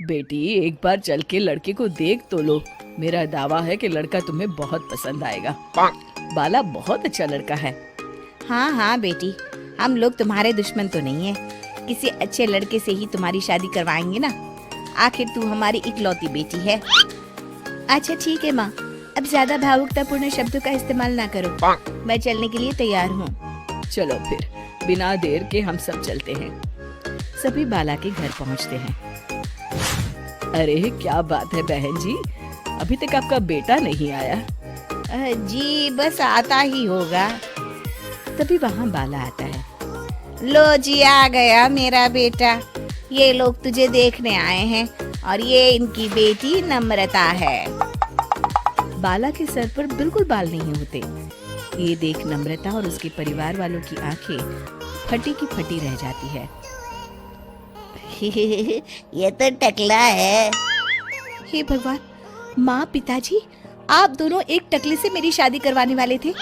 बेटी एक बार चल के लड़के को देख तो लो। मेरा दावा है कि लड़का तुम्हें बहुत पसंद आएगा। बाला बहुत अच्छा लड़का है। हाँ हाँ बेटी, हम लोग तुम्हारे दुश्मन तो नहीं है। किसी अच्छे लड़के से ही तुम्हारी शादी करवाएंगे ना। आखिर तू हमारी इकलौती बेटी है। अच्छा ठीक है माँ, अब ज्यादा भावुकतापूर्ण शब्दों का इस्तेमाल ना करो। मैं चलने के लिए तैयार हूँ। चलो फिर बिना देर के हम सब चलते हैं। सभी बाला के घर पहुंचते हैं। अरे क्या बात है बहन जी, अभी तक आपका बेटा नहीं आया? जी बस आता ही होगा। तभी वहाँ बाला आता है। लो जी, आ गया मेरा बेटा। ये लोग तुझे देखने आए हैं और ये इनकी बेटी नम्रता है। बाला के सर पर बिल्कुल बाल नहीं होते। ये देख नम्रता और उसके परिवार वालों की आंखें फटी की फटी रह जाती है। ये तो टकला है। हे भगवान, माँ पिताजी, आप दोनों एक टकले से मेरी शादी करवाने वाले थे।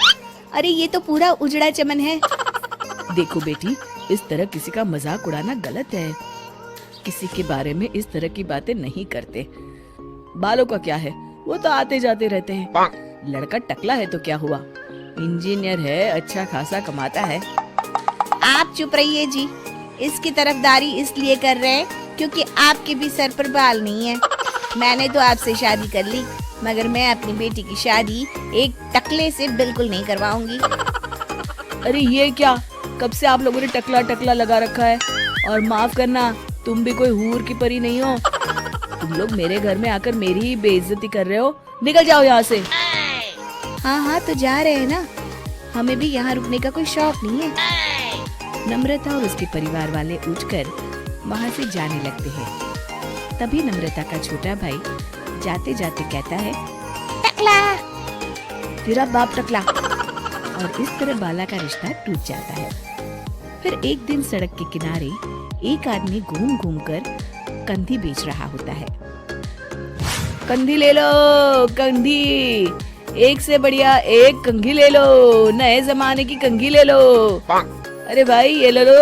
अरे ये तो पूरा उजड़ा चमन है। देखो बेटी, इस तरह किसी का मजाक उड़ाना गलत है। किसी के बारे में इस तरह की बातें नहीं करते। बालों का क्या है, वो तो आते जाते रहते हैं। लड़का टकला है तो क्या हुआ, इंजीनियर है, अच्छा खासा कमाता है। आप चुप रहिए जी। इसकी तरफदारी इसलिए कर रहे हैं क्योंकि आपके भी सर पर बाल नहीं है। मैंने तो आपसे शादी कर ली, मगर मैं अपनी बेटी की शादी एक टकले से बिल्कुल नहीं करवाऊंगी। अरे ये क्या, कब से आप लोगों ने टकला टकला लगा रखा है? और माफ करना, तुम भी कोई हूर की परी नहीं हो। तुम लोग मेरे घर में आकर मेरी ही बेइज्जती कर रहे हो। निकल जाओ यहाँ से। हाँ हाँ तो जा रहे हैं ना, हमें भी यहाँ रुकने का कोई शौक नहीं है। नम्रता और उसके परिवार वाले उठकर वहाँ से जाने लगते हैं। तभी नम्रता का छोटा भाई जाते जाते कहता है, टकला, तेरा बाप टकला। और इस तरह बाला का रिश्ता टूट जाता है। फिर एक दिन सड़क के किनारे एक आदमी घूम घूम कर कंधी बेच रहा होता है। कंधी ले लो, कंधी, एक से बढ़िया एक कंघी ले लो, नए जमाने की कंघी ले लो। अरे भाई ये ले लो।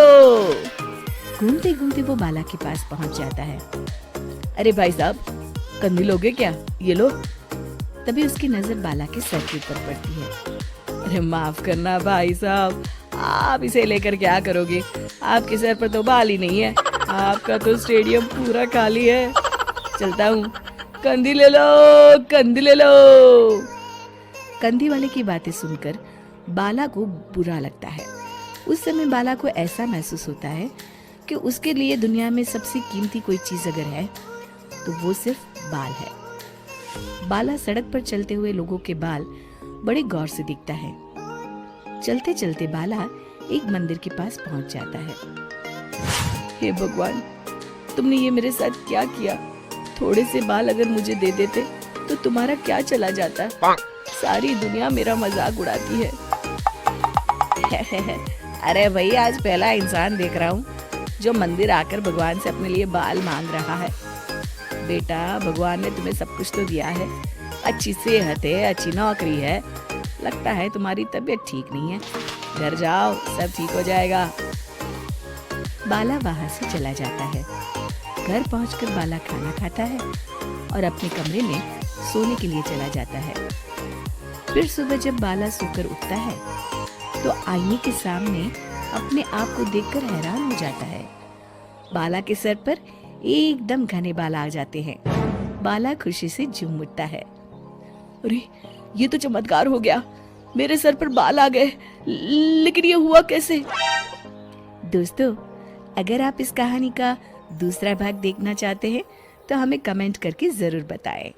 घूमते घूमते वो बाला के पास पहुंच जाता है। अरे भाई साहब, कंधी लोगे क्या? ये लो। तभी उसकी नजर बाला के सर के ऊपर पड़ती है। अरे माफ करना भाई साहब, आप इसे लेकर क्या करोगे? आपके सर पर तो बाल ही नहीं है। आपका तो स्टेडियम पूरा खाली है। चलता हूँ, कंधी ले लो, कंधी ले लो। कंधी वाले की बातें सुनकर बाला को बुरा लगता है। उस समय बाला को ऐसा महसूस होता है कि उसके लिए दुनिया में सबसे कीमती कोई चीज अगर है तो वो सिर्फ बाल है। बाला सड़क पर चलते हुए लोगों के बाल बड़े गौर से देखता है। चलते चलते बाला एक मंदिर के पास पहुंच जाता है। हे भगवान, तुमने ये मेरे साथ क्या किया? थोड़े से बाल अगर मुझे दे देते तो तुम्हारा क्या चला जाता? सारी दुनिया मेरा मजाक उड़ाती है। अरे भाई, आज पहला इंसान देख रहा हूँ जो मंदिर आकर भगवान से अपने लिए बाल मांग रहा है। बेटा, भगवान ने तुम्हें सब कुछ तो दिया है। अच्छी सेहत है, अच्छी नौकरी है। लगता है तुम्हारी तबीयत ठीक नहीं है। घर जाओ, सब ठीक हो जाएगा। बाला वहां से चला जाता है। घर पहुंचकर बाला खाना खाता है और अपने कमरे में सोने के लिए चला जाता है। फिर सुबह जब बाला सोकर उठता है तो आईने के सामने अपने आप को देखकर हैरान हो जाता है। बाला के सर पर एकदम घने बाल आ जाते हैं। बाला खुशी से झूम उठता है। अरे ये तो चमत्कार हो गया, मेरे सर पर बाल आ गए। लेकिन ये हुआ कैसे? दोस्तों, अगर आप इस कहानी का दूसरा भाग देखना चाहते हैं तो हमें कमेंट करके जरूर बताएं।